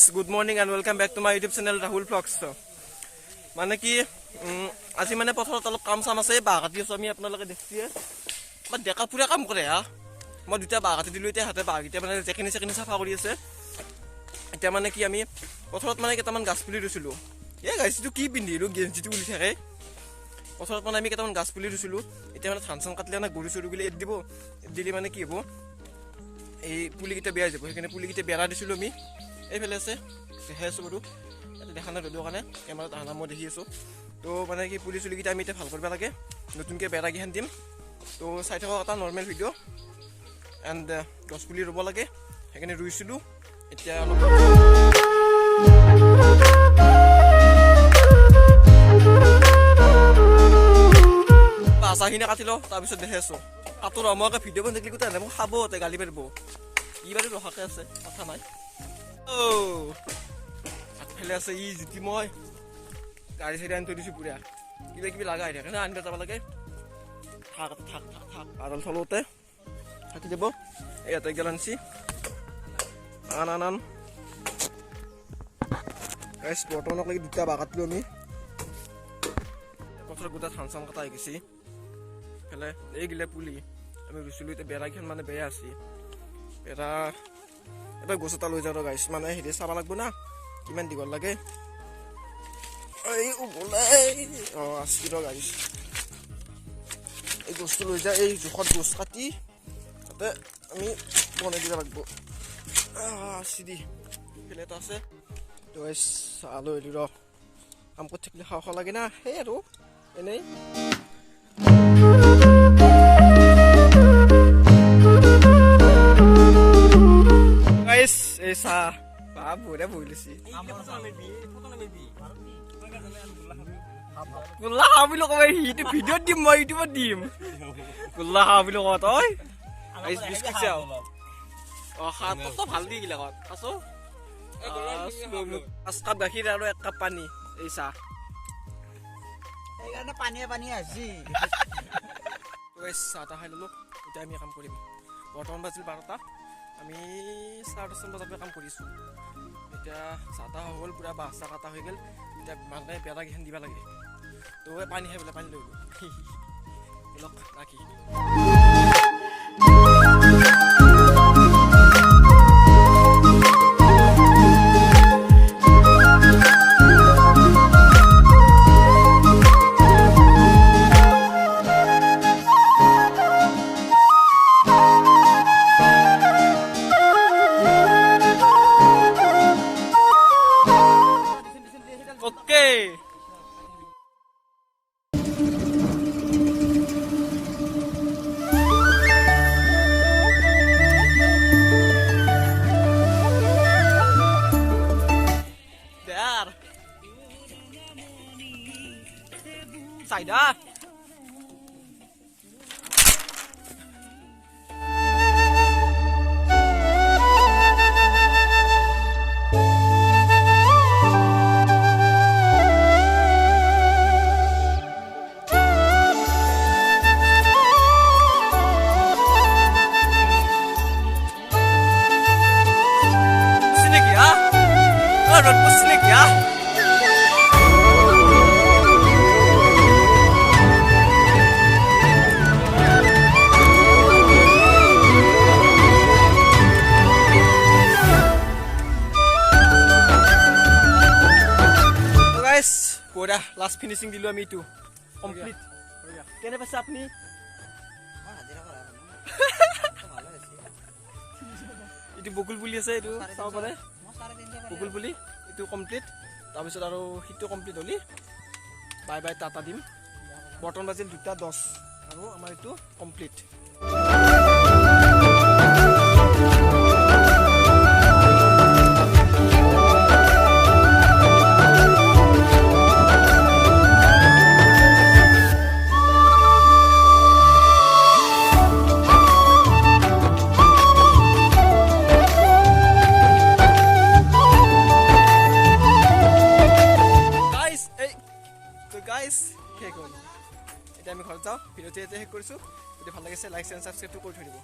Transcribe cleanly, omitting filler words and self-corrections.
guys, good morning and welcome back to my YouTube channel Rahul Vlogs. মানে কি আজি মানে পথাৰত অলপ কাম চাম আছে বাহ কাটি আছো আমি আপোনালোকে দেখিছে মই ডেকা পুৰা কাম কৰে হা মই দুটা বাহ কাটি দিলো এতিয়া হাতে বাহ এতিয়া মানে যেখিনি চাফা কৰি আছে এতিয়া মানে কি আমি পথাৰত মানে কেইটামান গাছ পুলি ৰুছিলো এই গাছটো কি পিন্ধিলো গেঞ্জিটো উলি থাকে পথাৰত মানে আমি কেইটামান গাছ পুলি ৰুছিলো এতিয়া মানে ধান চান কাটলে না গৰু চৰু গিলে এৰি দিব দিলি মানে কি হ'ব এই পুলিকেইটা বেয়া যাব সেইকাৰণে পুলিকেইটা বেৰা দিছিলো আমি এইফালে আছে দেখাই আছো বাৰু দেখা নাই ৰ'দৰ কাৰণে কেমেৰাত আহা মই দেখি আছো তো মানে কি পুলি চুলিকেইটা আমি এতিয়া ভাল কৰিব লাগে নতুনকৈ বেৰাকেইখন দিম তো চাই থকা এটা নৰ্মেল ভিডিঅ' এণ্ড গছ পুলি ৰুব লাগে সেইকাৰণে ৰুইছিলোঁ এতিয়া অলপ আচাখিনি কাটি লওঁ তাৰপিছত দেখাই আছো কাটোৰ মই আকৌ ভিডিঅ' বনাই থাকিলে গোটেই মোক খাব গালি পাৰিব ই বাৰু ৰখাকে আছে কথা নাই আগফালে আছে ই জিতি মই গাড়ী চাড়ী আনি থৈ দিছোঁ পুৰা কিবা কিবি লগা আহি থাকে না আনিব যাব লাগে থাক আদাল থলতে থাকি যাব ইয়াতে গেল আনছি আন বৰ্তমানক লাগি দুটা বাহ কাটিলোঁ আমি পথাৰত গোটেই ধান চান কটা হৈ গৈছে ফেলে এইগিলা পুলি আমি ৰুইছিলোঁ এতিয়া বেৰাকেইখন মানে বেয়া আছে বেৰা এবাৰ গছ এটা লৈ যাওঁ গাইছ মানে হেৰি চাব লাগব না কিমান দীঘল লাগে আছি গাইছ এই গছটো লৈ যা এই জোখত গছ কাটি তাতে আমি বনাই দিব লাগিব চিধি ফেলে এটা আছে তো চালোঁ এলি ৰ কাম কৰি থাকিলে খাওঁ লাগে না সেই আৰু এনেই এই চাহ বাপ বঢ়িয়া বহি লৈছি গোল্লা খাওঁ বুলি কব সিটো ভিডিঅ'ত দিম মই ইউটিউবত দিম গোল্লা খাওঁ বুলি কব তই বিস্কুট চাওঁ ভাল দি গিলাকত খাইছো 5 কাপ গাখীৰ আৰু 1 কাপ পানী এই চাহ সেইকাৰণে পানীয়ে আছে চাহ তাহ খাই ললো এতিয়া আমি কাম কৰিম বৰ্তমান বাজিল 12টা আমি 10:30 বজাত কাম কৰিছোঁ এতিয়া চাহ তাহ হৈ গ'ল পুৰা বাহ চাহ কাটা হৈ গ'ল এতিয়া মানুহে বেৰাকেইখন দিব লাগে তো পানী খাই পেলাই পানী লৈ গ'ল ৰাখি Saida. Sini ya. Rod muslik ya. পুরা লাস্ট ফিনিশিং দিলো আমি ইটো কমপ্লিট কেনে পাইছে আপনি ইটো বকুল পুলি আছে ইটো চাব পাৰে বকুল পুলি ইটো কমপ্লিট তাৰপিছত আৰু হিটো কমপ্লিট হলি বাই বাই টাটা দিম বৰ্তমান বাজিল 2:10 আৰু আমাৰ ইটো কমপ্লিট শেষ হ'ল এতিয়া আমি ঘৰত যাওঁ ভিডিঅ'টো এতিয়া শেষ কৰিছোঁ যদি ভাল লাগিছে লাইক এণ্ড ছাবস্ক্ৰাইবটো কৰি থৈ দিব